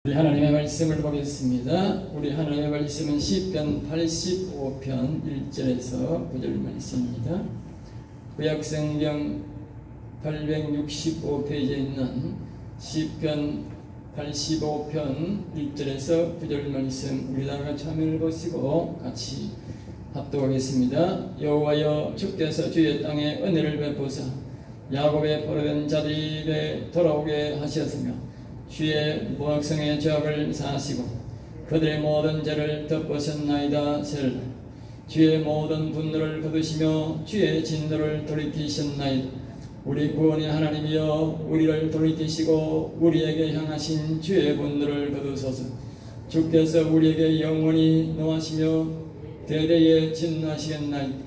우리 하나님의 말씀을 보겠습니다. 우리 하나님의 말씀은 시편 85편 1절에서 9절 말씀입니다. 구약성경 865페이지에 있는 시편 85편 1절에서 9절 말씀 우리 다 같이 화면을 보시고 같이 합독하겠습니다. 여호와여, 주께서 주의 땅에 은혜를 베푸사 야곱의 포로된 자들에게 돌아오게 하셨으며 주의 무학성의 죄악을 사하시고 그들의 모든 죄를 덮으셨나이다. 셀라. 주의 모든 분노를 거두시며 주의 진노를 돌이키셨나이다. 우리 구원의 하나님이여, 우리를 돌이키시고 우리에게 향하신 주의 분노를 거두소서. 주께서 우리에게 영원히 노하시며 대대에 진노하시겠나이다.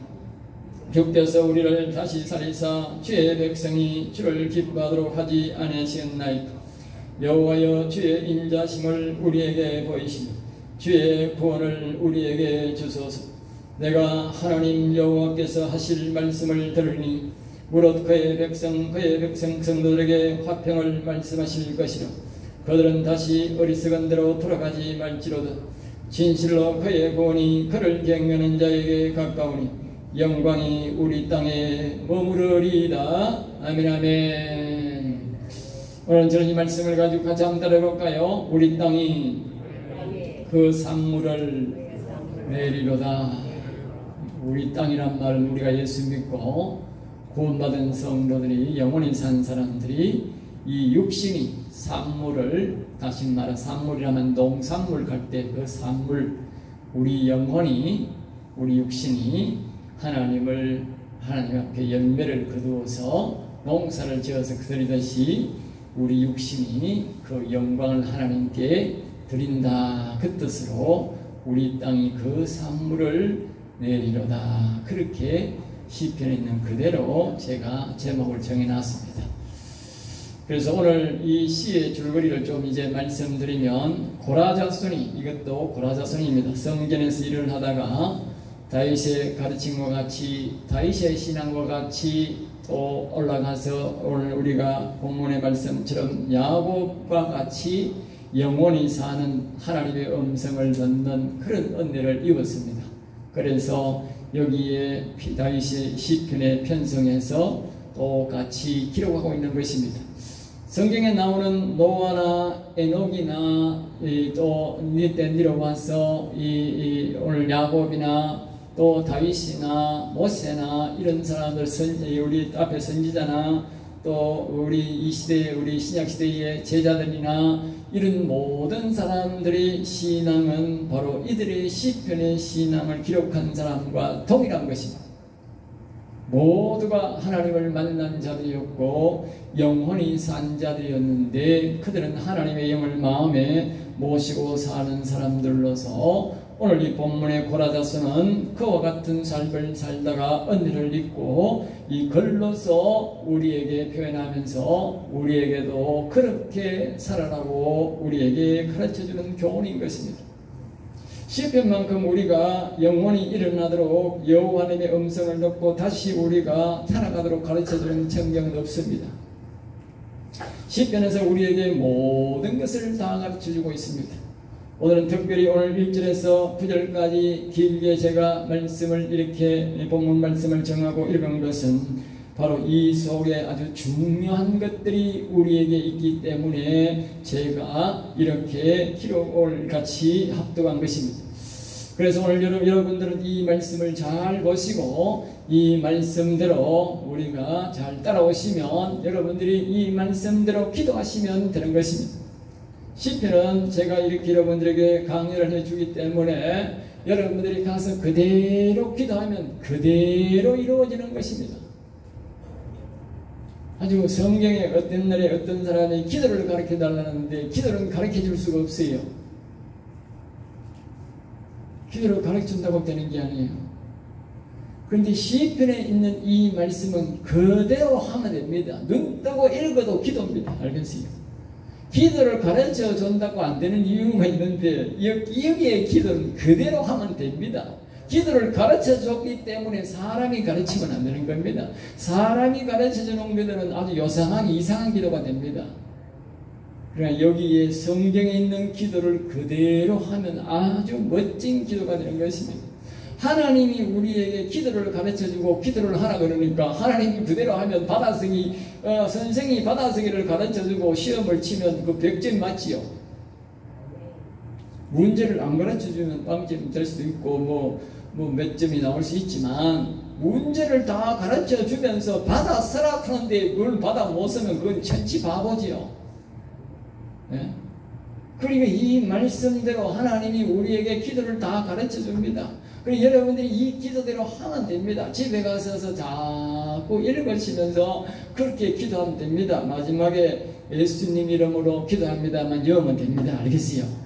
주께서 우리를 다시 살리사 주의 백성이 주를 기뻐하도록 하지 아니하시겠나이다. 여호와여, 주의 인자심을 우리에게 보이시며 주의 구원을 우리에게 주소서. 내가 하나님 여호와께서 하실 말씀을 들으니 무릇 그의 백성 성도들에게 화평을 말씀하실 것이라. 그들은 다시 어리석은 대로 돌아가지 말지로다. 진실로 그의 구원이 그를 경외하는 자에게 가까우니 영광이 우리 땅에 머무르리이다. 아멘. 아멘. 오늘 저는 이 말씀을 가지고 같이 한번 따라해볼까요? 우리 땅이 그 산물을 내리로다. 우리 땅이란 말은 우리가 예수 믿고 구원받은 성도들이, 영원히 산 사람들이 이 육신이 산물을, 다시 말해 산물이라면 농산물 갈 때 그 산물, 우리 영혼이, 우리 육신이 하나님 앞에 열매를 거두어서 농사를 지어서 그들이듯이 우리 육신이 그 영광을 하나님께 드린다. 그 뜻으로 우리 땅이 그 산물을 내리로다. 그렇게 시편에 있는 그대로 제가 제목을 정해놨습니다. 그래서 오늘 이 시의 줄거리를 좀 이제 말씀드리면, 고라자손이, 이것도 고라자손입니다. 성전에서 일을 하다가 다윗의 가르침과 같이, 다윗의 신앙과 같이 또 올라가서 오늘 우리가 본문의 말씀처럼 야곱과 같이 영원히 사는 하나님의 음성을 듣는 그런 은혜를 입었습니다. 그래서 여기에 다윗의 시편에 편성해서 또 같이 기록하고 있는 것입니다. 성경에 나오는 노아나 에녹이나 또 내려와서 오늘 야곱이나 또 다윗이나 모세나 이런 사람들, 우리 앞에 선지자나 또 우리 이 시대, 우리 신약 시대의 제자들이나 이런 모든 사람들의 신앙은 바로 이들의 시편의 신앙을 기록한 사람과 동일한 것입니다. 모두가 하나님을 만난 자들이었고 영혼이 산 자들이었는데 그들은 하나님의 영을 마음에 모시고 사는 사람들로서 오늘 이 본문의 고라자손은 그와 같은 삶을 살다가 은혜를 입고 이 글로서 우리에게 표현하면서 우리에게도 그렇게 살아라고 우리에게 가르쳐주는 교훈인 것입니다. 시편만큼 우리가 영원히 일어나도록 여호와 하나님의 음성을 듣고 다시 우리가 살아가도록 가르쳐주는 성경은 없습니다. 시편에서 우리에게 모든 것을 다 가르쳐주고 있습니다. 오늘은 특별히 오늘 1절에서 9절까지 길게 제가 말씀을 이렇게 본문 말씀을 정하고 읽은 것은 바로 이 속에 아주 중요한 것들이 우리에게 있기 때문에 제가 이렇게 기록을 같이 합독한 것입니다. 그래서 오늘 여러분들은 이 말씀을 잘 보시고 이 말씀대로 우리가 잘 따라오시면 여러분들이 이 말씀대로 기도하시면 되는 것입니다. 시편은 제가 이렇게 여러분들에게 강의를 해주기 때문에 여러분들이 가서 그대로 기도하면 그대로 이루어지는 것입니다. 아주 성경에 어떤 날에 어떤 사람이 기도를 가르쳐 달라는데 기도는 가르쳐 줄 수가 없어요. 기도를 가르쳐 준다고 되는 게 아니에요. 그런데 시편에 있는 이 말씀은 그대로 하면 됩니다. 눈 뜨고 읽어도 기도입니다. 알겠어요? 기도를 가르쳐 준다고 안 되는 이유가 있는데 여기에 기도는 그대로 하면 됩니다. 기도를 가르쳐 줬기 때문에 사람이 가르치면 안 되는 겁니다. 사람이 가르쳐 주는 기도는 아주 요상하게 이상한 기도가 됩니다. 그러나 여기에 성경에 있는 기도를 그대로 하면 아주 멋진 기도가 되는 것입니다. 하나님이 우리에게 기도를 가르쳐주고 기도를 하라 그러니까 하나님이 그대로 하면 받아쓰기, 선생이 받아쓰기를 가르쳐주고 시험을 치면 그 100점 맞지요. 문제를 안 가르쳐주면 빵점 될 수도 있고 몇 점이 나올 수 있지만 문제를 다 가르쳐주면서 받아 쓰라 하는데 그걸 받아 못 쓰면 그건 천치 바보지요. 예? 그리고 이 말씀대로 하나님이 우리에게 기도를 다 가르쳐줍니다. 그리고 여러분들이 이 기도대로 하면 됩니다. 집에 가셔서 자꾸 읽으시면서 그렇게 기도하면 됩니다. 마지막에 예수님 이름으로 기도합니다만 여면 됩니다. 알겠어요?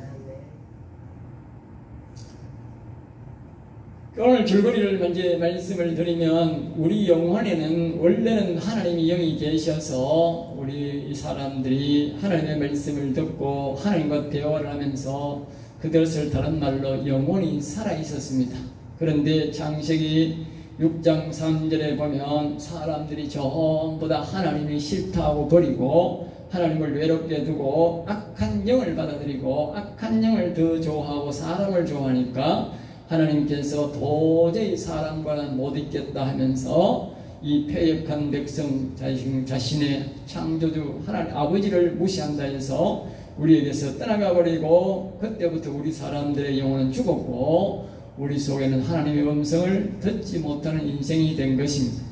오늘 줄거리를 먼저 말씀을 드리면 우리 영혼에는 원래는 하나님이 영이 계셔서 우리 사람들이 하나님의 말씀을 듣고 하나님과 대화를 하면서 그것을 다른 말로 영혼이 살아있었습니다. 그런데 창세기 6장 3절에 보면 사람들이 전부 다 하나님이 싫다고 버리고 하나님을 외롭게 두고 악한 영을 받아들이고 악한 영을 더 좋아하고 사람을 좋아하니까 하나님께서 도저히 사람과는 못 있겠다 하면서 이 패역한 백성 자신의 창조주 하나님 아버지를 무시한다 해서 우리에게서 떠나가 버리고 그때부터 우리 사람들의 영혼은 죽었고 우리 속에는 하나님의 음성을 듣지 못하는 인생이 된 것입니다.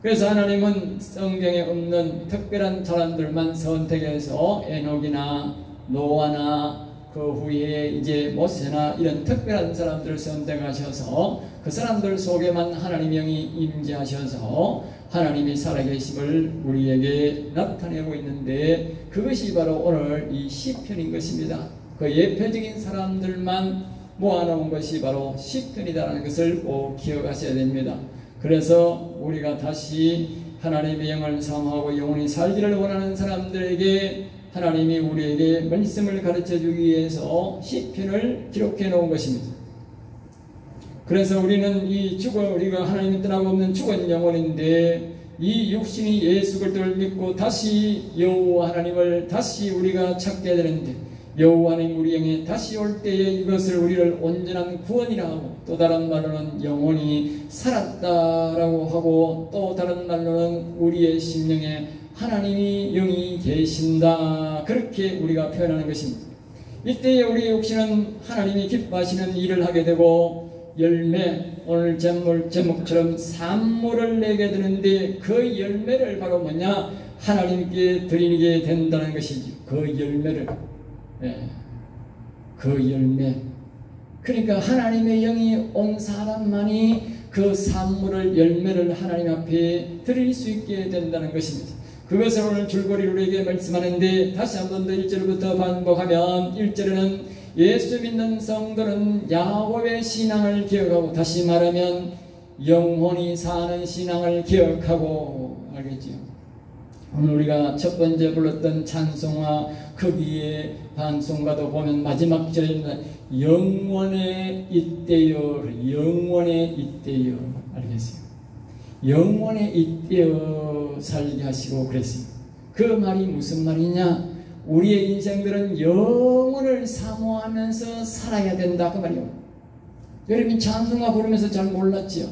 그래서 하나님은 성경에 없는 특별한 사람들만 선택해서 에녹이나 노아나 그 후에 이제 모세나 이런 특별한 사람들을 선택하셔서 그 사람들 속에만 하나님의 영이 임재하셔서 하나님이 살아계심을 우리에게 나타내고 있는데 그것이 바로 오늘 이 시편인 것입니다. 그 예표적인 사람들만 모아놓은 것이 바로 시편이다라는 것을 꼭 기억하셔야 됩니다. 그래서 우리가 다시 하나님의 영을 사모하고 영원히 살기를 원하는 사람들에게 하나님이 우리에게 말씀을 가르쳐주기 위해서 시편을 기록해 놓은 것입니다. 그래서 우리는 우리가 하나님이 떠나고 없는 죽은 영혼인데 이 육신이 예수 그리스도를 믿고 다시 여호와 하나님을 다시 우리가 찾게 되는데 여호와 하나님 우리 영에 다시 올 때에 이것을 우리를 온전한 구원이라 하고 또 다른 말로는 영혼이 살았다라고 하고 또 다른 말로는 우리의 심령에 하나님이 영이 계신다 그렇게 우리가 표현하는 것입니다. 이때에 우리의 육신은 하나님이 기뻐하시는 일을 하게 되고 열매 오늘 제목처럼 산물을 내게 되는데 그 열매를 바로 뭐냐 하나님께 드리게 된다는 것이지. 그 열매를 그 열매 그러니까 하나님의 영이 온 사람만이 그 산물을 열매를 하나님 앞에 드릴 수 있게 된다는 것입니다. 그것을 오늘 줄거리로 우리에게 말씀하는데 다시 한 번 더 1절부터 반복하면 1절에는 예수 믿는 성도는 야곱의 신앙을 기억하고 다시 말하면 영혼이 사는 신앙을 기억하고 알겠죠? 오늘 우리가 첫 번째 불렀던 찬송화 거기에 반송가도 보면 마지막 절에 영원에 있대요 영원에 있대요 알겠어요? 영원에 있대어 살게 하시고 그랬습니다. 그 말이 무슨 말이냐? 우리의 인생들은 영원을 사모하면서 살아야 된다 그 말이요. 여러분 찬송가 부르면서 잘 몰랐지요?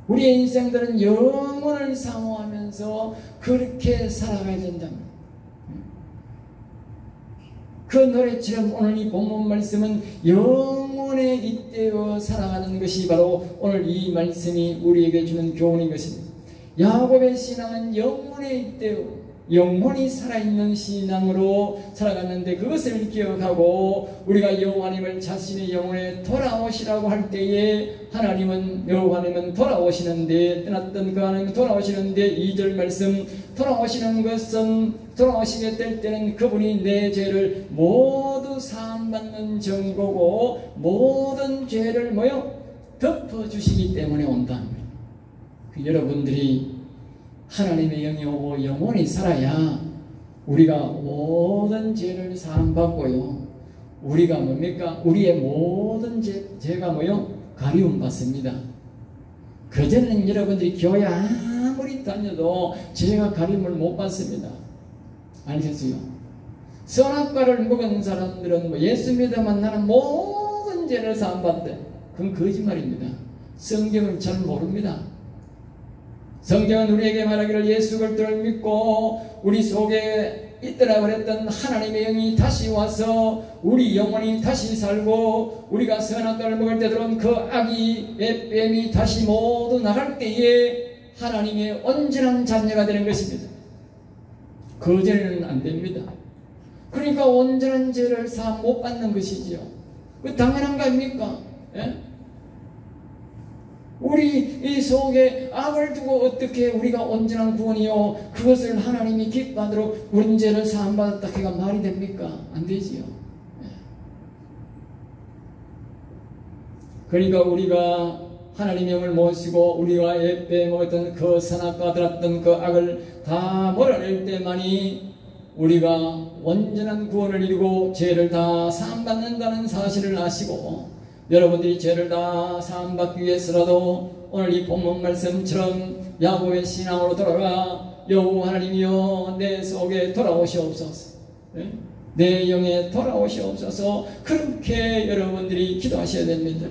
우리의 인생들은 영원을 사모하면서 그렇게 살아가야 된다. 그 노래처럼 오늘 이 본문 말씀은 영원에 잇대어 살아가는 것이 바로 오늘 이 말씀이 우리에게 주는 교훈인 것입니다. 야곱의 신앙은 영원에 잇대어 영혼이 살아있는 신앙으로 살아갔는데 그것을 기억하고 우리가 여호와님을 자신의 영혼에 돌아오시라고 할 때에 여호와님은 돌아오시는데 떠났던 그 하나님은 돌아오시는데 2절 말씀 돌아오시는 것은 돌아오시게 될 때는 그분이 내 죄를 모두 사함받는 정보고 모든 죄를 덮어주시기 때문에 온다. 여러분들이 하나님의 영이 오고 영원히 살아야 우리가 모든 죄를 사함받고요. 우리가 뭡니까? 우리의 모든 죄가 가리움 받습니다. 그전에는 여러분들이 교회 아무리 다녀도 죄가 가림을 못 받습니다. 알겠어요? 선악과를 먹은 사람들은 뭐 예수 믿어만 나는 모든 죄를 사함받대. 그건 거짓말입니다. 성경을 잘 모릅니다. 성경은 우리에게 말하기를 예수 그리스도를 믿고 우리 속에 있더라 그랬던 하나님의 영이 다시 와서 우리 영혼이 다시 살고 우리가 선악과를 먹을 때 들어온 그 악이 뱀이 다시 모두 나갈 때에 하나님의 온전한 자녀가 되는 것입니다. 그 죄는 안 됩니다. 그러니까 온전한 죄를 사함 못 받는 것이지요. 그 당연한 거 아닙니까? 예? 우리 이 속에 악을 두고 어떻게 우리가 온전한 구원이요 그것을 하나님이 기뻐하도록 우리 죄를 사함받았다 해가 말이 됩니까? 안 되지요. 예. 그러니까 우리가 하나님의 영을 모시고 우리가 빼먹었던 그 선악과 들었던 그 악을 다 몰아낼 때만이 우리가 온전한 구원을 이루고 죄를 다 사함받는다는 사실을 아시고 여러분들이 죄를 다 사함받기 위해서라도 오늘 이 본문 말씀처럼 야곱의 신앙으로 돌아가 여호와 하나님이여 내 속에 돌아오시옵소서, 내 영에 돌아오시옵소서, 그렇게 여러분들이 기도하셔야 됩니다.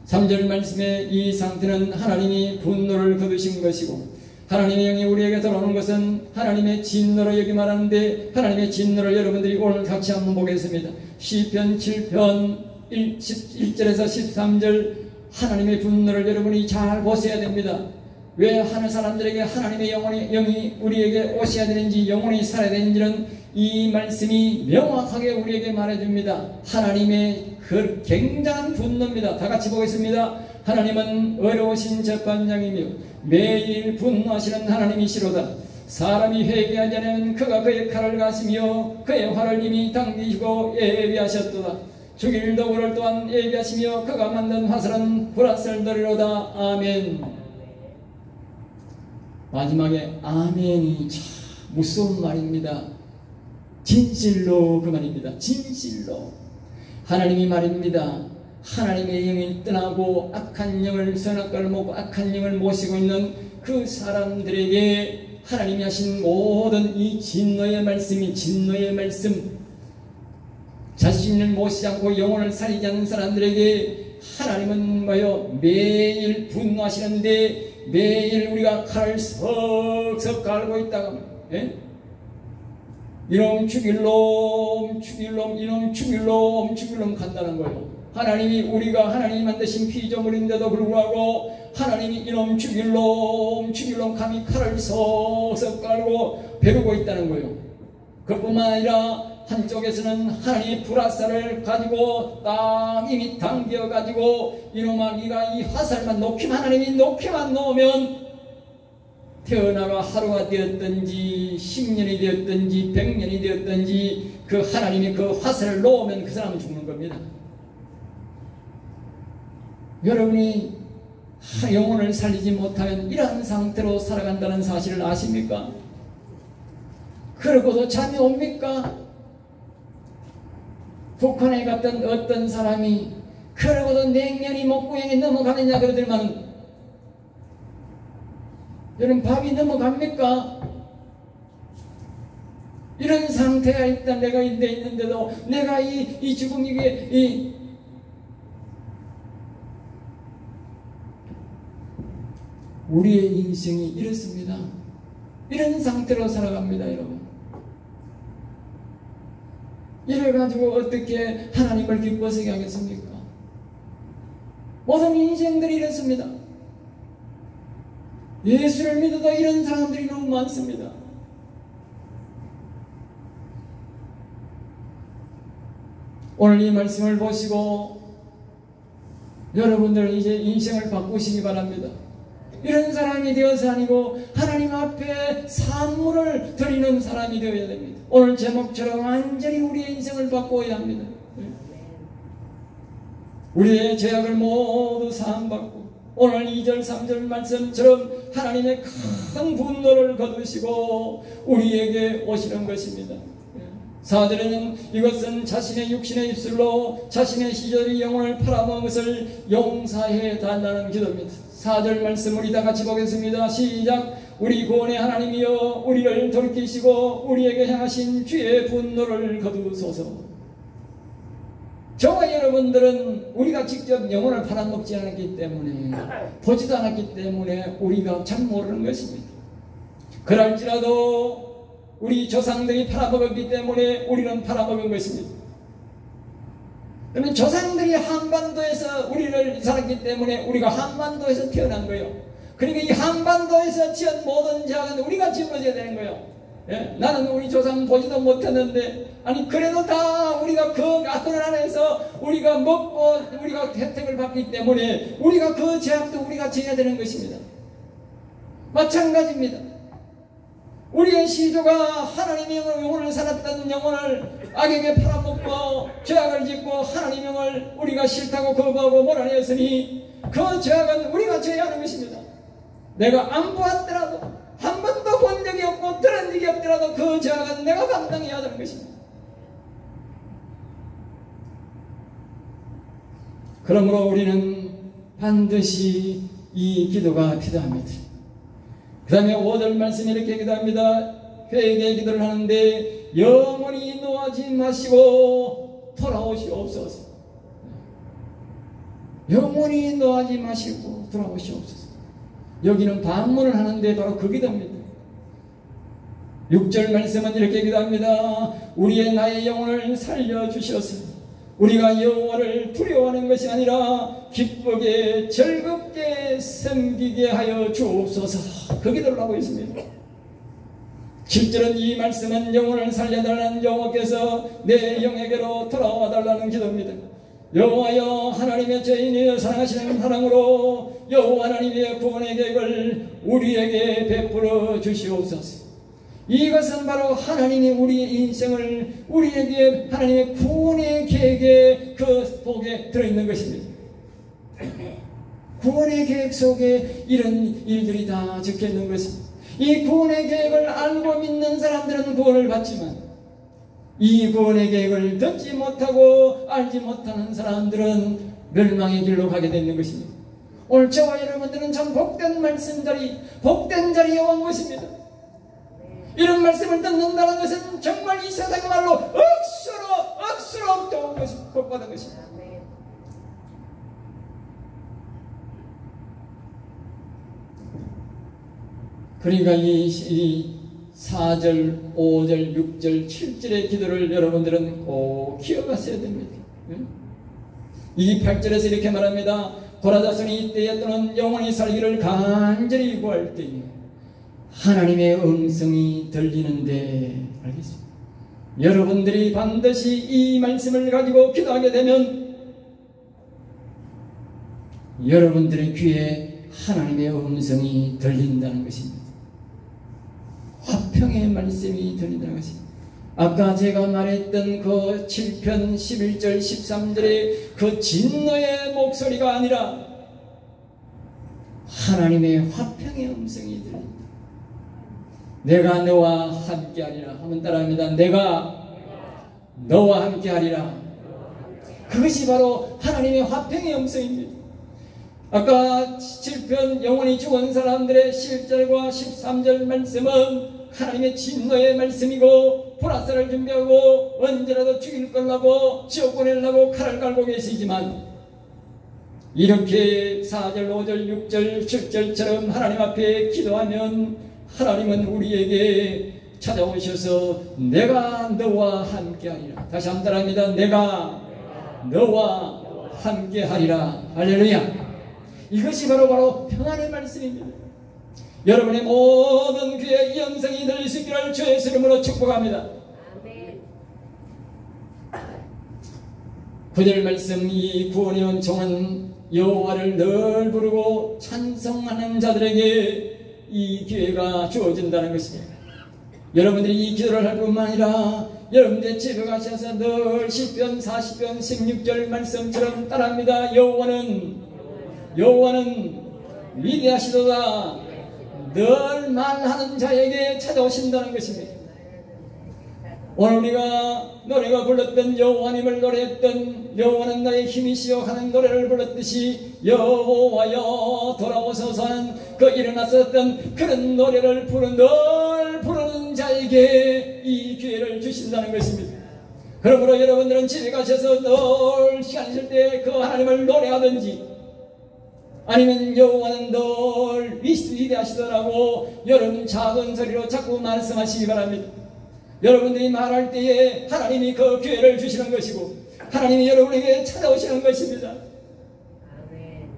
3절 말씀의 이 상태는 하나님이 분노를 거두신 것이고 하나님의 영이 우리에게 돌아오는 것은 하나님의 진노로 여기 말하는데 하나님의 진노를 여러분들이 오늘 같이 한번 보겠습니다. 시편 7편 1절에서 13절 하나님의 분노를 여러분이 잘 보셔야 됩니다. 왜 하는 사람들에게 하나님의 영이 우리에게 오셔야 되는지 영혼이 살아야 되는지는 이 말씀이 명확하게 우리에게 말해줍니다. 하나님의 그 굉장한 분노입니다. 다 같이 보겠습니다. 하나님은 어려우신 재판장이며 매일 분노하시는 하나님이시로다. 사람이 회개하지 않으면 그가 그의 칼을 가시며 그의 활을 이미 당기시고 예비하셨도다. 죽일 도구를 또한 예비하시며 그가 만든 화살은 불화살들이로다. 아멘. 마지막에 아멘이 참 무서운 말입니다. 진실로 그 말입니다. 진실로 하나님이 말입니다. 하나님의 영이 떠나고 악한 영을 선악과를 먹고 악한 영을 모시고 있는 그 사람들에게 하나님이 하신 모든 이 진노의 말씀이 진노의 말씀, 자신을 모시지 않고 영혼을 살리지 않는 사람들에게 하나님은 뭐요 매일 분노하시는데 매일 우리가 칼을 석석 갈고 있다가 이놈 죽일 놈 죽일 놈 이놈 죽일 놈 죽일 놈 간다는 거예요. 하나님이 우리가 하나님이 만드신 피조물인데도 불구하고 하나님이 이놈 죽일 놈 감히 칼을 석석 갈고 베르고 있다는 거예요. 그뿐만 아니라 한쪽에서는 하나님의 불화살을 가지고 딱 이미 당겨가지고 이놈아 네가 이 화살만 놓기만 하나님이 놓기만 놓으면 태어나가 하루가 되었든지 10년이 되었든지 100년이 되었든지 그 하나님이 그 화살을 놓으면 그 사람은 죽는 겁니다. 여러분이 영혼을 살리지 못하면 이러한 상태로 살아간다는 사실을 아십니까? 그러고도 잠이 옵니까? 북한에 갔던 어떤 사람이 그러고도 냉면이 목구멍에 넘어가느냐 그러더니만 여러분 밥이 넘어갑니까? 이런 상태가 일단 내가 있는데도 내가 이 죽음 이게 우리의 인생이 이렇습니다. 이런 상태로 살아갑니다, 여러분. 이래가지고 어떻게 하나님을 기뻐하게 하겠습니까? 모든 인생들이 이렇습니다. 예수를 믿어도 이런 사람들이 너무 많습니다. 오늘 이 말씀을 보시고 여러분들은 이제 인생을 바꾸시기 바랍니다. 이런 사람이 되어서 아니고 하나님 앞에 산물을 드리는 사람이 되어야 됩니다. 오늘 제목처럼 완전히 우리의 인생을 바꿔야 합니다. 우리의 죄악을 모두 사함받고 오늘 2절 3절 말씀처럼 하나님의 큰 분노를 거두시고 우리에게 오시는 것입니다. 4절에는 이것은 자신의 육신의 입술로 자신의 시절의 영혼을 팔아먹은 것을 용서해 달라는 기도입니다. 4절 말씀 우리 다 같이 보겠습니다. 시작. 우리 구원의 하나님이여 우리를 돌이키시고 우리에게 향하신 주의 분노를 거두소서. 저와 여러분들은 우리가 직접 영혼을 팔아먹지 않았기 때문에, 보지도 않았기 때문에 우리가 잘 모르는 것입니다. 그럴지라도 우리 조상들이 팔아먹었기 때문에 우리는 팔아먹은 것입니다. 그러면 조상들이 한반도에서 우리를 살았기 때문에 우리가 한반도에서 태어난 거예요. 그러니까 이 한반도에서 지은 모든 죄악은 우리가 짊어져야 되는 거예요. 예? 나는 우리 조상 보지도 못했는데, 아니 그래도 다 우리가 그 아들 안에서 우리가 먹고 우리가 혜택을 받기 때문에 우리가 그 죄악도 우리가 져야 되는 것입니다. 마찬가지입니다. 우리의 시조가 하나님의 영혼을 살았던 영혼을 악에게 팔아먹고 죄악을 짓고 하나님의 영혼을 우리가 싫다고 거부하고 몰아내었으니 그 죄악은 우리가 져야 하는 것입니다. 내가 안 보았더라도, 한 번도 본 적이 없고 들은 적이 없더라도 그 죄악은 내가 감당해야 하는 것입니다. 그러므로 우리는 반드시 이 기도가 필요합니다. 그 다음에 5절 말씀이 이렇게 기도합니다. 회개 기도를 하는데 영원히 노하지 마시고 돌아오시옵소서. 영원히 노하지 마시고 돌아오시옵소서. 여기는 방문을 하는데 바로 그 기도입니다. 6절 말씀은 이렇게 기도합니다. 우리의 나의 영혼을 살려주셔서 우리가 여호와를 두려워하는 것이 아니라 기쁘게 즐겁게 섬기게 하여 주옵소서. 그 기도를 하고 있습니다. 7절은 이 말씀은 영혼을 살려달라는 여호와께서 내 영에게로 돌아와 달라는 기도입니다. 여호와여 하나님의 죄인이여 사랑하시는 사랑으로 여호와 하나님의 구원의 계획을 우리에게 베풀어 주시옵소서. 이것은 바로 하나님이 우리의 인생을 우리에게 하나님의 구원의 계획에 그 복에 들어있는 것입니다. 구원의 계획 속에 이런 일들이 다 적혀있는 것입니다. 이 구원의 계획을 알고 믿는 사람들은 구원을 받지만 이 구원의 계획을 듣지 못하고 알지 못하는 사람들은 멸망의 길로 가게 되는 것입니다. 오늘 저와 여러분들은 참 복된 말씀 자리, 복된 자리에 온 것입니다. 이런 말씀을 듣는다는 것은 정말 이 세상 말로 억수로 좋은 것입니다. 복받은 것입니다. 그러니까 이 4절, 5절, 6절, 7절의 기도를 여러분들은 꼭 기억하셔야 됩니다. 이 8절에서 이렇게 말합니다. 고라자손이 이때에 또는 영원히 살기를 간절히 구할 때에 하나님의 음성이 들리는데, 알겠습니다. 여러분들이 반드시 이 말씀을 가지고 기도하게 되면 여러분들의 귀에 하나님의 음성이 들린다는 것입니다. 화평의 말씀이 들린다는 것입니다. 아까 제가 말했던 그 7편 11절 13절의 그 진노의 목소리가 아니라 하나님의 화평의 음성이 들린다. 내가 너와 함께하리라 하면 따라합니다. 내가 너와 함께하리라. 그것이 바로 하나님의 화평의 음성입니다. 아까 7편 영원히 죽은 사람들의 11절과 13절 말씀은 하나님의 진노의 말씀이고 보라살을 준비하고 언제라도 죽일 거라고 지옥 보내려고 칼을 갈고 계시지만, 이렇게 4절, 5절, 6절, 7절처럼 하나님 앞에 기도하면 하나님은 우리에게 찾아오셔서 내가 너와 함께하리라. 다시 한번 따라합니다. 내가 너와 함께하리라. 할렐루야. 이것이 바로 평안의 말씀입니다. 여러분의 모든 귀에 이 음성이 들릴 수 있기를 주의 이름으로 축복합니다. 9절 말씀, 이 구원의 은총은 여호와를 늘 부르고 찬송하는 자들에게 이 기회가 주어진다는 것입니다. 여러분들이 이 기도를 할 뿐만 아니라 여러분들 집에 가셔서 늘 시편 40편 16절 말씀처럼 따라합니다. 여호와는 위대하시도다. 늘 말하는 자에게 찾아오신다는 것입니다. 오늘 우리가 노래가 불렀던 여호와님을 노래했던 여호와는 나의 힘이시여 하는 노래를 불렀듯이 여호와여 돌아오소서 하는 그 일어났었던 그런 노래를 늘 부르는 자에게 이 기회를 주신다는 것입니다. 그러므로 여러분들은 집에 가셔서 늘 시간 있을 때 그 하나님을 노래하든지 아니면 여호와는 늘 위대하시더라고 여러분 작은 소리로 자꾸 말씀하시기 바랍니다. 여러분들이 말할 때에 하나님이 그 기회를 주시는 것이고 하나님이 여러분에게 찾아오시는 것입니다. 아멘.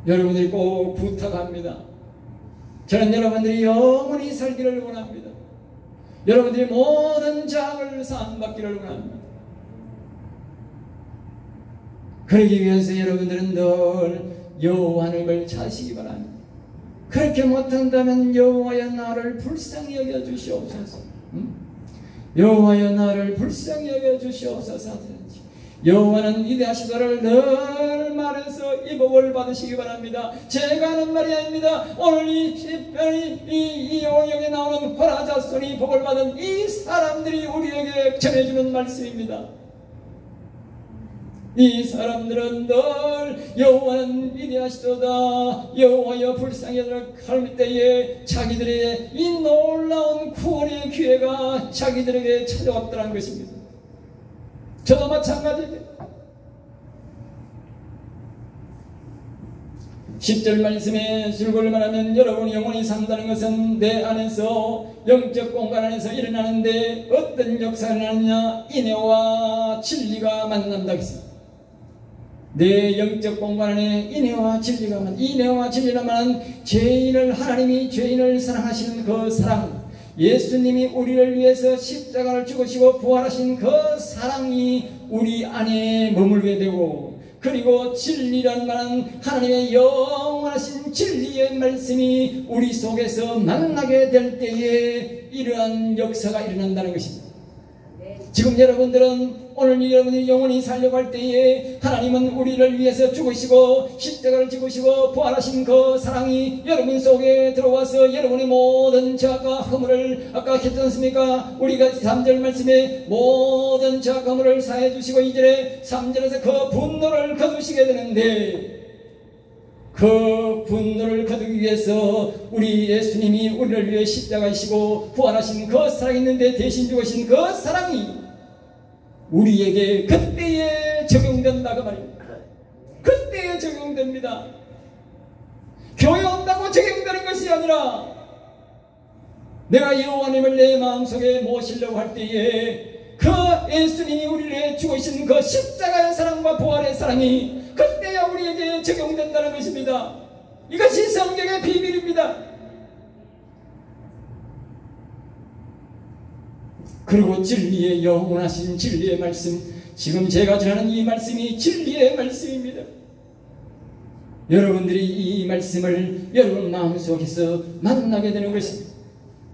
여러분들이 꼭 부탁합니다. 저는 여러분들이 영원히 살기를 원합니다. 여러분들이 모든 자을 사함받기를 원합니다. 그러기 위해서 여러분들은 늘 여호와 하나님을 찾으시기 바랍니다. 그렇게 못한다면 여호와여 나를 불쌍히 여겨 주시옵소서. 여호와여 나를 불쌍히 여겨 주시옵소서 하든지 여호와는 위대하시다를 늘 말해서 이 복을 받으시기 바랍니다. 제가 하는 말이 아닙니다. 오늘 이 오역에 나오는 호라자손이 복을 받은 이 사람들이 우리에게 전해주는 말씀입니다. 이 사람들은 늘 여호와는 위대하시도다 여호와여 불쌍히 여기라 할 때에 자기들의 이 놀라운 구원의 기회가 자기들에게 찾아왔다는 것입니다. 저도 마찬가지입니다. 10절 말씀에 줄거리 말하면 여러분이 영원히 산다는 것은 내 안에서 영적 공간 안에서 일어나는데 어떤 역사가 일어나느냐 인애와 진리가 만난다 했습니다. 내 영적 공간 안에 인애와 진리라면 죄인을 하나님이 죄인을 사랑하시는 그 사랑 예수님이 우리를 위해서 십자가를 죽으시고 부활하신 그 사랑이 우리 안에 머물게 되고 그리고 진리란 말은 하나님의 영원하신 진리의 말씀이 우리 속에서 만나게 될 때에 이러한 역사가 일어난다는 것입니다. 지금 여러분들은 오늘 여러분이 영원히 살려고 할 때에 하나님은 우리를 위해서 죽으시고 십자가를 지고 부활하신 그 사랑이 여러분 속에 들어와서 여러분의 모든 죄악과 허물을 아까 했지 않습니까? 우리가 3절 말씀에 모든 죄악과 허물을 사해 주시고 2절에 3절에서 그 분노를 거두시게 되는데 그 분노를 거두기 위해서 우리 예수님이 우리를 위해 십자가이시고 부활하신 그 사랑이 있는데 대신 죽으신 그 사랑이 우리에게 그때에 적용된다 그 말입니다. 그때에 적용됩니다. 교회 온다고 적용되는 것이 아니라 내가 여호와님을 내 마음속에 모시려고 할 때에 그 예수님이 우리를 위해 죽으신 그 십자가의 사랑과 부활의 사랑이 그때야 우리에게 적용된다는 것입니다. 이것이 성경의 비밀입니다. 그리고 진리의 영원하신 진리의 말씀 지금 제가 전하는 이 말씀이 진리의 말씀입니다. 여러분들이 이 말씀을 여러분 마음속에서 만나게 되는 것입니다.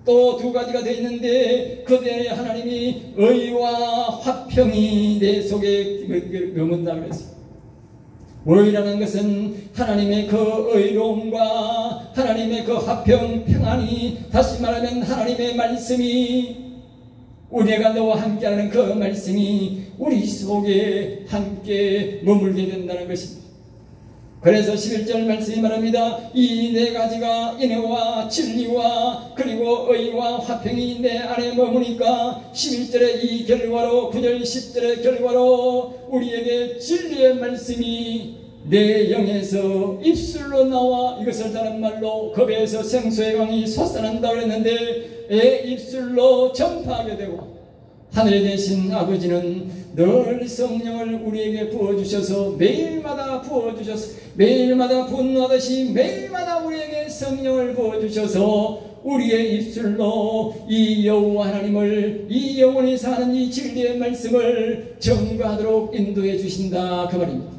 또 두 가지가 되어 있는데 그때 하나님이 의와 화평이 내 속에 머문다 그랬습니다. 의라는 것은 하나님의 그 의로움과 하나님의 그 화평 평안이 다시 말하면 하나님의 말씀이 우리가 너와 함께하는 그 말씀이 우리 속에 함께 머물게 된다는 것입니다. 그래서 11절 말씀이 말합니다. 이 네 가지가 인애와 진리와 그리고 의와 화평이 내 안에 머무니까 11절의 이 결과로 9절 10절의 결과로 우리에게 진리의 말씀이 내 영에서 입술로 나와 이것을 다른 말로 겁에서 생수의 강이 솟아난다 그랬는데 내 입술로 전파하게 되고 하늘에 계신 아버지는 늘 성령을 우리에게 부어주셔서 매일마다 부어주셔서 매일마다 분노하듯이 매일마다 우리에게 성령을 부어주셔서 우리의 입술로 이 여호와 하나님을 이 영원히 사는 이 진리의 말씀을 전가하도록 인도해 주신다 그 말입니다.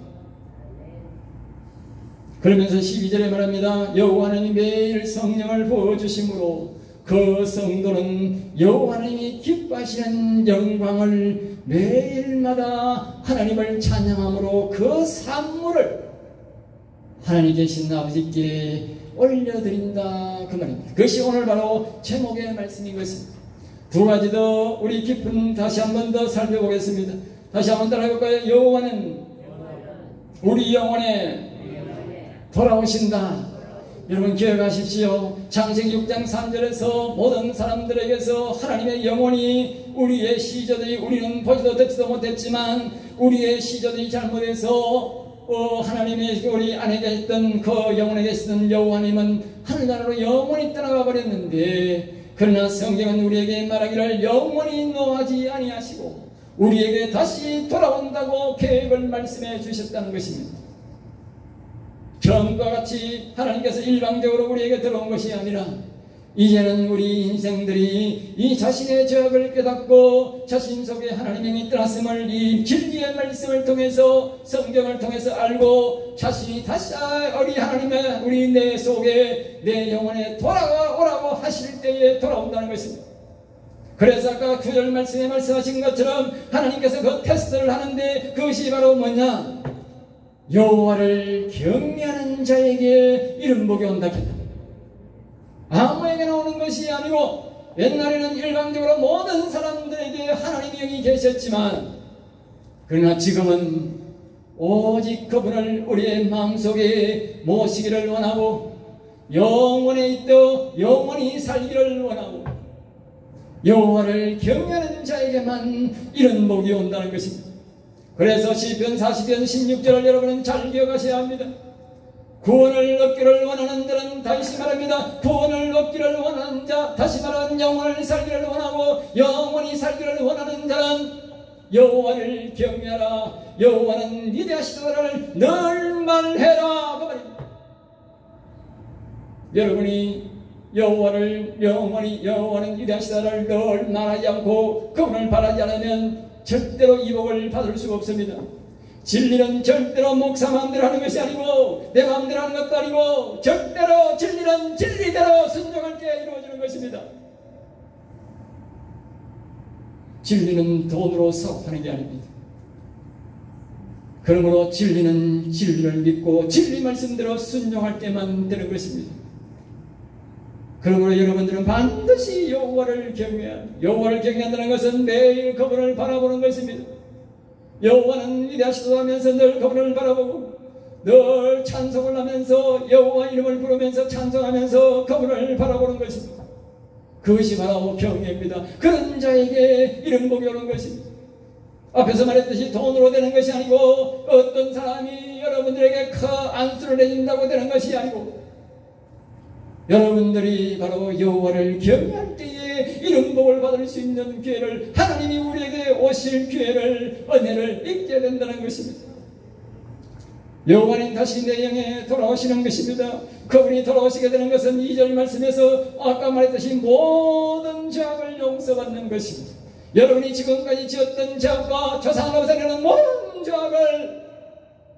그러면서 12절에 말합니다. 여호와 하나님이 매일 성령을 부어주심으로 그 성도는 여호와 하나님이 기뻐하시는 영광을 매일마다 하나님을 찬양함으로 그 산물을 하나님 계신 아버지께 올려드린다 그 말입니다. 그것이 오늘 바로 제목의 말씀인 것입니다. 두 가지 더 우리 깊은 다시 한 번 더 살펴보겠습니다. 다시 한 번 따라해볼까요? 여호와는 우리 영혼에 돌아오신다. 여러분 기억하십시오. 창세기 6장 3절에서 모든 사람들에게서 하나님의 영혼이 우리의 시조들이 우리는 보지도 듣지도 못했지만 우리의 시조들이 잘못해서 하나님의 우리 안에 계셨던 그 영혼에 계시던 여호와님은 하늘나라로 영원히 떠나가 버렸는데 그러나 성경은 우리에게 말하기를 영원히 노하지 아니하시고 우리에게 다시 돌아온다고 계획을 말씀해 주셨다는 것입니다. 처음과 같이 하나님께서 일방적으로 우리에게 들어온 것이 아니라 이제는 우리 인생들이 이 자신의 죄악을 깨닫고 자신 속에 하나님이 떠났음을 이 진리의 말씀을 통해서 성경을 통해서 알고 자신이 다시 우리 하나님의 우리 내 속에 내 영혼에 돌아오라고 하실 때에 돌아온다는 것입니다. 그래서 아까 9절 말씀에 말씀하신 것처럼 하나님께서 그 테스트를 하는데 그것이 바로 뭐냐? 여호와를 경외하는 자에게 이런 복이 온다 했다. 아무에게나 오는 것이 아니고 옛날에는 일방적으로 모든 사람들에게 하나님의 영이 계셨지만 그러나 지금은 오직 그분을 우리의 마음속에 모시기를 원하고 영원에 있도 영원히 살기를 원하고 여호와를 경외하는 자에게만 이런 복이 온다는 것입니다. 그래서 시편 40편 16절을 여러분은 잘 기억하셔야 합니다. 구원을 얻기를 원하는 자는 다시 말합니다. 구원을 얻기를 원하는 자, 다시 말하면 영원히 살기를 원하고 영원히 살기를 원하는 자는 여호와를 경외하라. 여호와는 위대하시도를 늘 말해라 그 말입니다. 여러분이 여호와를 여호와는 위대하시다를 늘 말하지 않고 그분을 바라지 않으면 절대로 이 복을 받을 수가 없습니다. 진리는 절대로 목사 마음대로 하는 것이 아니고 내 마음대로 하는 것도 아니고 절대로 진리는 진리대로 순종할 때 이루어지는 것입니다. 진리는 돈으로 사고하는 게 아닙니다. 그러므로 진리는 진리를 믿고 진리 말씀대로 순종할 때만 되는 것입니다. 그러므로 여러분들은 반드시 여호와를 경외한다는 것은 매일 그분을 바라보는 것입니다. 여호와는 위대하시다 하면서 늘 그분을 바라보고 늘 찬송을 하면서 여호와 이름을 부르면서 찬송하면서 그분을 바라보는 것입니다. 그것이 바로 경외입니다. 그런 자에게 이런 복이 오는 것입니다. 앞에서 말했듯이 돈으로 되는 것이 아니고 어떤 사람이 여러분들에게 큰 안수를 내준다고 되는 것이 아니고 여러분들이 바로 여호와를 경외할 때에 이런 복을 받을 수 있는 기회를 하나님이 우리에게 오실 기회를 은혜를 잊게 된다는 것입니다. 여호와는 다시 내 영에 돌아오시는 것입니다. 그분이 돌아오시게 되는 것은 2절 말씀에서 아까 말했듯이 모든 죄악을 용서받는 것입니다. 여러분이 지금까지 지었던 죄악과 조상으로부터 내는 모든 죄악을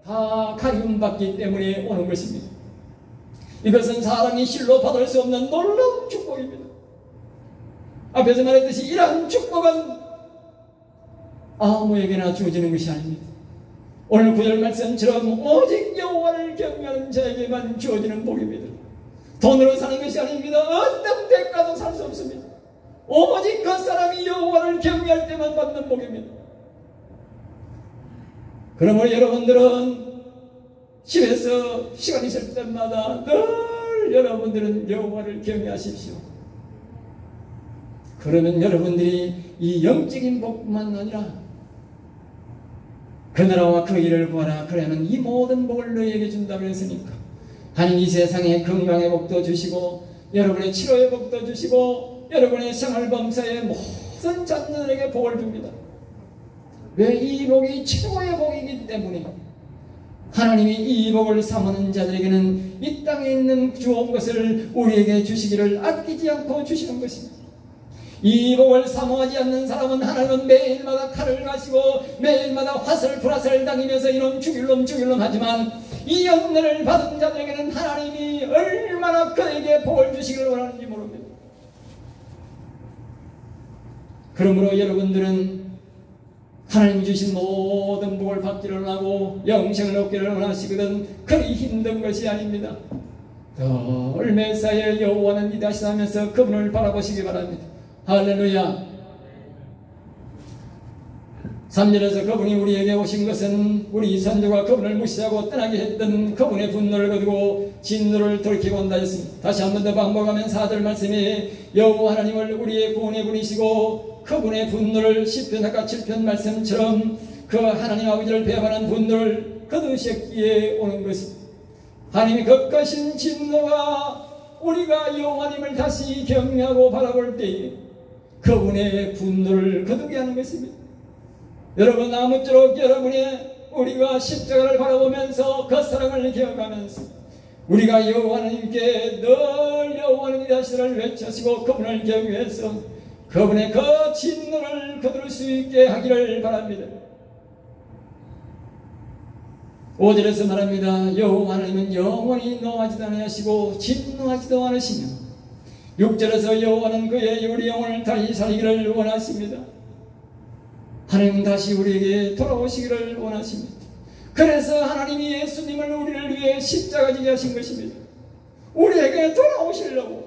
다 가림받기 때문에 오는 것입니다. 이것은 사람이 실로 받을 수 없는 놀라운 축복입니다. 앞에서 말했듯이 이러한 축복은 아무에게나 주어지는 것이 아닙니다. 오늘 9절 말씀처럼 오직 여호와를 경외하는 자에게만 주어지는 복입니다. 돈으로 사는 것이 아닙니다. 어떤 대가도 살 수 없습니다. 오직 그 사람이 여호와를 경외할 때만 받는 복입니다. 그러므로 여러분들은 집에서 시간 있을 때마다 늘 여러분들은 여호와를 경외하십시오. 그러면 여러분들이 이 영적인 복뿐만 아니라 그 나라와 그 일을 구하라. 그러면 이 모든 복을 너희에게 준다고 했으니까 하나님 이 세상에 건강의 복도 주시고 여러분의 치료의 복도 주시고 여러분의 생활범사의 모든 자녀들에게 복을 줍니다. 왜? 이 복이 최고의 복이기 때문에 하나님이 이 복을 삼는 자들에게는 이 땅에 있는 주온 것을 우리에게 주시기를 아끼지 않고 주시는 것입니다. 이 복을 사모하지 않는 사람은 하나님은 매일마다 칼을 가시고 매일마다 화살 불화살 당기면서 이놈 죽일 놈 하지만 이 은혜를 받은 자들에게는 하나님이 얼마나 그에게 복을 주시기를 원하는지 모릅니다. 그러므로 여러분들은 하나님 주신 모든 복을 받기를 원하고 영생을 얻기를 원하시거든 그리 힘든 것이 아닙니다. 늘 매사에 여호와는 이다시 하면서 그분을 바라보시기 바랍니다. 할렐루야. 3절에서 그분이 우리에게 오신 것은 우리 선조가 그분을 무시하고 떠나게 했던 그분의 분노를 거두고 진노를 돌이키고 온다 했습니다. 다시 한 번 더 반복하면 4절 말씀에 여호와 하나님을 우리의 구원의 분이시고 그분의 분노를 시편 107편 말씀처럼 그 하나님 아버지를 배반한 분노를 거두셨기에 오는 것입니다. 하나님이 거거신 진노가 우리가 여호와님을 다시 경외하고 바라볼 때에 그분의 분노를 거두게 하는 것입니다. 여러분, 아무쪼록 여러분의 우리가 십자가를 바라보면서 그 사랑을 기억하면서 우리가 여호와 하나님께 늘 여호와 하나님이시를 외쳐시고 그분을 경외해서 그분의 그 진노를 거둘 수 있게 하기를 바랍니다. 5절에서 말합니다. 여호와 하나님은 영원히 노하지도 않으시고 진노하지도 않으시며 6절에서 여호와는 그의 우리 영혼을 다시 살리기를 원하십니다. 하나님은 다시 우리에게 돌아오시기를 원하십니다. 그래서 하나님이 예수님을 우리를 위해 십자가 지게 하신 것입니다. 우리에게 돌아오시려고.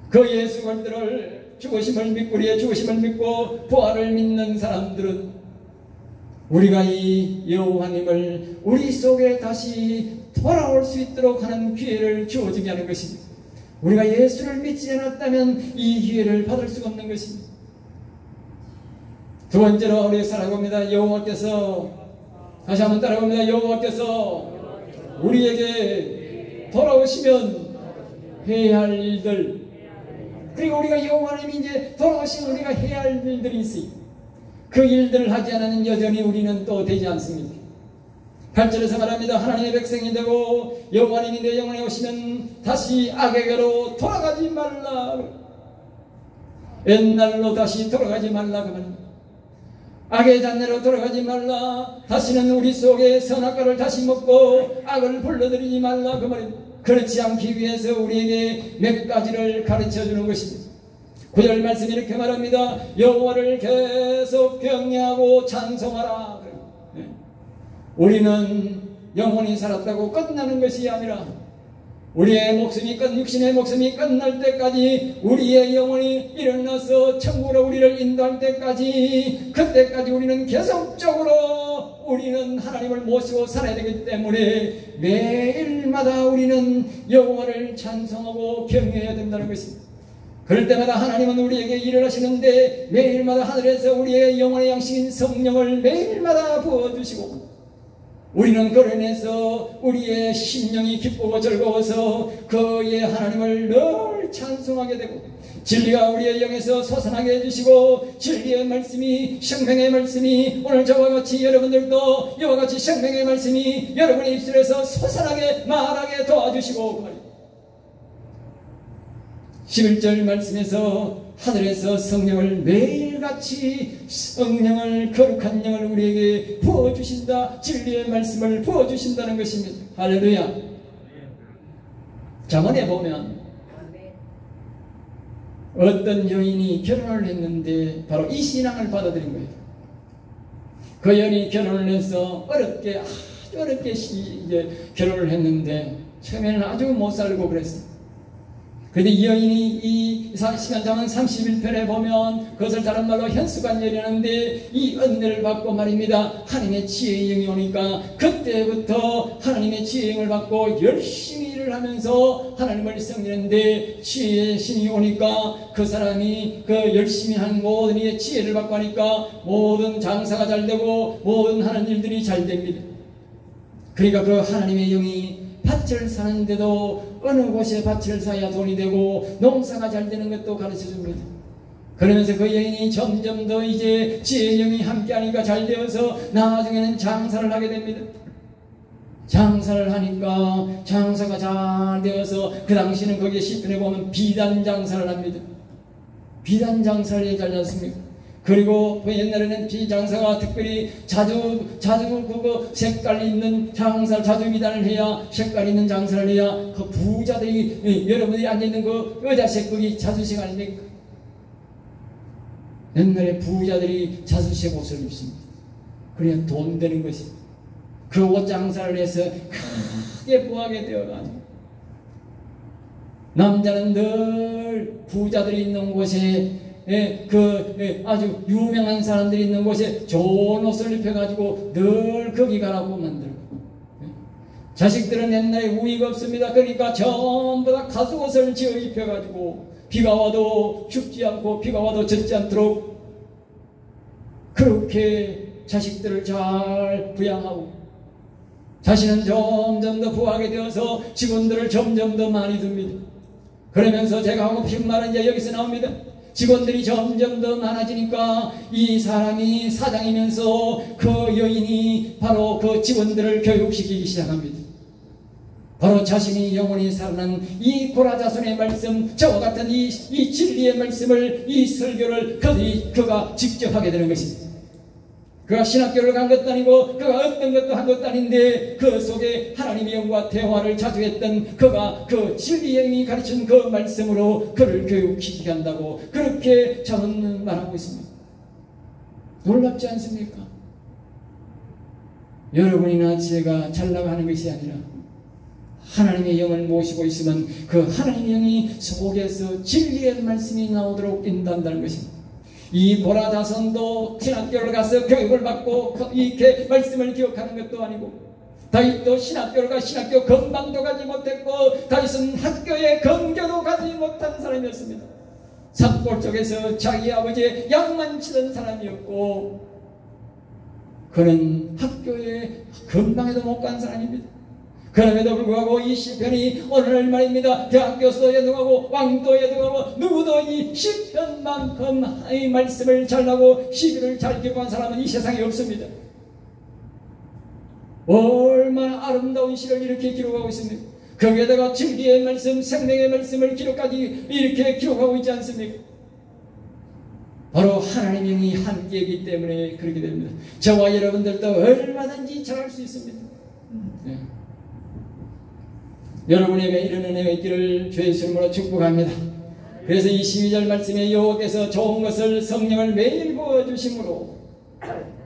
그 예수 그리스도를 죽으심을 믿고 우리의 죽으심을 믿고 부활을 믿는 사람들은 우리가 이 여호와님을 우리 속에 다시 돌아올 수 있도록 하는 기회를 주어지게 하는 것입니다. 우리가 예수를 믿지 않았다면 이 기회를 받을 수가 없는 것입니다. 두 번째로 우리 살아봅니다. 여호와께서 다시 한번 따라봅니다. 여호와께서 우리에게 돌아오시면 해야 할 일들, 그리고 우리가 여호와 하나님이 이제 돌아오시면 우리가 해야 할 일들이 있어요. 그 일들을 하지 않으면 여전히 우리는 또 되지 않습니다. 8절에서 말합니다. 하나님의 백성이 되고 여호와 하나님이 내 영혼에 오시면 다시 악에게로 돌아가지 말라. 옛날로 다시 돌아가지 말라 그 말입니다. 악의 잔내로 돌아가지 말라. 다시는 우리 속에 선악과를 다시 먹고 악을 불러들이지 말라 그 말입니다. 그렇지 않기 위해서 우리에게 몇 가지를 가르쳐주는 것입니다. 9절 말씀 이렇게 말합니다. 여호와를 계속 경외하고 찬송하라. 우리는 영혼이 살았다고 끝나는 것이 아니라 우리의 목숨이 육신의 목숨이 끝날 때까지 우리의 영혼이 일어나서 천국으로 우리를 인도할 때까지, 그때까지 우리는 계속적으로 우리는 하나님을 모시고 살아야 되기 때문에 매일마다 우리는 여호와를 찬송하고 경외해야 된다는 것입니다. 그럴 때마다 하나님은 우리에게 일을 하시는데 매일마다 하늘에서 우리의 영혼의 양식인 성령을 매일마다 부어주시고 우리는 그로 인해서 우리의 심령이 기쁘고 즐거워서 그의 하나님을 늘 찬송하게 되고 진리가 우리의 영에서 솟아나게 해주시고 진리의 말씀이 생명의 말씀이 오늘 저와 같이 여러분들도 이와 같이 생명의 말씀이 여러분의 입술에서 솟아나게 말하게 도와주시고 그 말입니다. 11절 말씀에서 하늘에서 성령을 매일같이 성령을 거룩한 영을 우리에게 부어주신다. 진리의 말씀을 부어주신다는 것입니다. 할렐루야. 잠언에 보면 어떤 여인이 결혼을 했는데 바로 이 신앙을 받아들인 거예요. 그 여인이 결혼을 해서 어렵게 아주 어렵게 이제 결혼을 했는데 처음에는 아주 못 살고 그랬어요. 그런데 이 여인이 이 시간자만 31편에 보면 그것을 다른 말로 현수관열이라는데 이 은혜를 받고 말입니다. 하나님의 지혜의 영이 오니까 그때부터 하나님의 지혜의 영을 받고 열심히 일을 하면서 하나님을 섬기는데 지혜의 신이 오니까 그 사람이 그 열심히 한 모든 이의 지혜를 받고 하니까 모든 장사가 잘 되고 모든 하는 일들이 잘 됩니다. 그러니까 그 하나님의 영이 밭을 사는데도 어느 곳에 밭을 사야 돈이 되고 농사가 잘 되는 것도 가르쳐줍니다. 그러면서 그 여인이 점점 더 이제 지혜의 영이 함께하니까 잘 되어서 나중에는 장사를 하게 됩니다. 장사를 하니까 장사가 잘 되어서 그 당시는 거기에 시편에 보면 비단 장사를 합니다. 비단 장사를 얘기하지 않습니까? 그리고 그 옛날에는 비장사가 특별히 자주 그거 색깔 있는 장사를 자주 비단을 해야 색깔 있는 장사를 해야 그 부자들이 여러분들이 앉아있는 그 의자 색깔이 자주식 아닙니까? 옛날에 부자들이 자수색 옷을 입습니다. 그래야 돈 되는 것이. 그 옷 장사를 해서 크게 부하게 되어가지고 남자는 늘 부자들이 있는 곳에 아주 유명한 사람들이 있는 곳에 좋은 옷을 입혀가지고 늘 거기 가라고 만들고, 자식들은 옛날에 우위가 없습니다. 그러니까 전부 다 가죽옷을 지어 입혀가지고 비가 와도 춥지 않고 비가 와도 젖지 않도록 그렇게 자식들을 잘 부양하고, 자신은 점점 더 부하게 되어서 직원들을 점점 더 많이 둡니다. 그러면서 제가 하고 싶은 말은 이제 여기서 나옵니다. 직원들이 점점 더 많아지니까 이 사람이 사장이면서 그 여인이 바로 그 직원들을 교육시키기 시작합니다. 바로 자신이 영원히 살아난 이 고라자손의 말씀, 저와 같은 이 진리의 말씀을, 이 설교를 그가 직접 하게 되는 것입니다. 그가 신학교를 간 것도 아니고 그가 어떤 것도 한 것도 아닌데 그 속에 하나님의 영과 대화를 자주 했던 그가 그 진리의 영이 가르친 그 말씀으로 그를 교육시키게 한다고 그렇게 저는 말하고 있습니다. 놀랍지 않습니까? 여러분이나 제가 잘 나가는 것이 아니라 하나님의 영을 모시고 있으면 그 하나님의 영이 속에서 진리의 말씀이 나오도록 인도한다는 것입니다. 이 고라자손도 신학교를 가서 교육을 받고 이렇게 말씀을 기억하는 것도 아니고, 다윗도 신학교를 가 신학교 건방도 가지 못했고 다윗은 학교에 건교도 가지 못한 사람이었습니다. 산골 쪽에서 자기 아버지의 양만 치던 사람이었고 그는 학교에 건방에도 못 간 사람입니다. 그럼에도 불구하고 이 시편이 오늘 말입니다. 대학교에서도 예독하고 왕도 예독하고 누구도 이 시편만큼 이 말씀을 잘하고 시비를 잘 기록한 사람은 이 세상에 없습니다. 얼마나 아름다운 시를 이렇게 기록하고 있습니까? 거기에다가 진리의 말씀, 생명의 말씀을 기록까지 이렇게 기록하고 있지 않습니까? 바로 하나님의 영이 함께이기 때문에 그렇게 됩니다. 저와 여러분들도 얼마든지 잘할 수 있습니다. 네. 여러분에게 이런 은혜가 있기를 주의 이름으로 축복합니다. 그래서 이 12절 말씀에 여호와께서 좋은 것을 성령을 매일 부어주심으로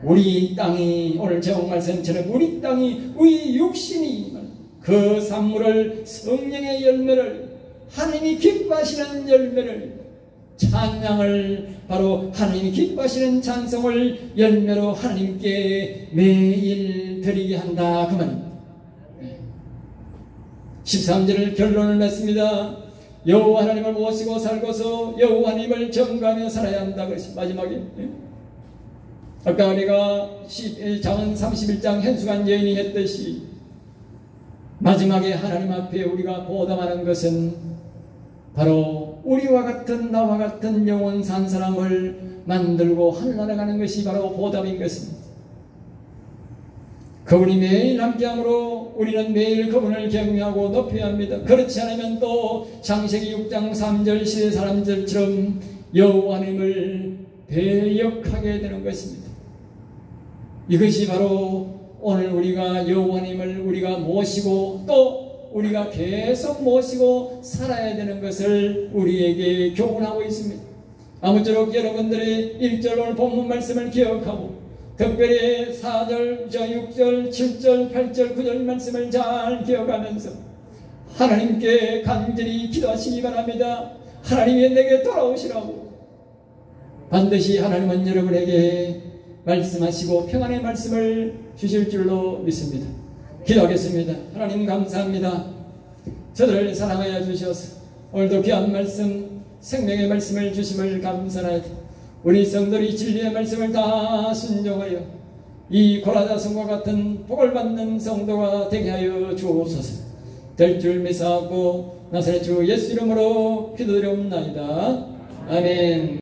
우리 땅이, 오늘 제목 말씀처럼 우리 땅이, 우리 육신이 그 산물을, 성령의 열매를, 하나님이 기뻐하시는 열매를, 찬양을, 바로 하나님이 기뻐하시는 찬송을 열매로 하나님께 매일 드리게 한다 그 말입니다. 13절을 결론을 냈습니다. 여호와 하나님을 모시고 살고서 여호와 하나님을 전가하며 살아야 한다. 그래서 마지막에 아까 우리가 잠언 31장 현수간 여인이 했듯이 마지막에 하나님 앞에 우리가 보담하는 것은 바로 우리와 같은 나와 같은 영혼 산 사람을 만들고 하늘나라가는 것이 바로 보담인 것입니다. 그분이 매일 함께함으로 우리는 매일 그분을 경외하고 높여야 합니다. 그렇지 않으면 또 창세기 6장 3절 시대 사람들처럼 여호와 하나님을 배역하게 되는 것입니다. 이것이 바로 오늘 우리가 여호와 하나님을 우리가 모시고 또 우리가 계속 모시고 살아야 되는 것을 우리에게 교훈하고 있습니다. 아무쪼록 여러분들의 1절 오늘 본문 말씀을 기억하고 특별히 4절, 6절, 7절, 8절, 9절 말씀을 잘 기억하면서 하나님께 간절히 기도하시기 바랍니다. 하나님이 내게 돌아오시라고. 반드시 하나님은 여러분에게 말씀하시고 평안의 말씀을 주실 줄로 믿습니다. 기도하겠습니다. 하나님 감사합니다. 저들을 사랑하여 주셔서 오늘도 귀한 말씀, 생명의 말씀을 주심을 감사하옵나이다. 우리 성도들이 진리의 말씀을 다 순종하여 이 고라자손과 같은 복을 받는 성도가 되게 하여 주옵소서. 될 줄 믿사하고 나사렛 주 예수 이름으로 기도드리옵나이다. 아멘.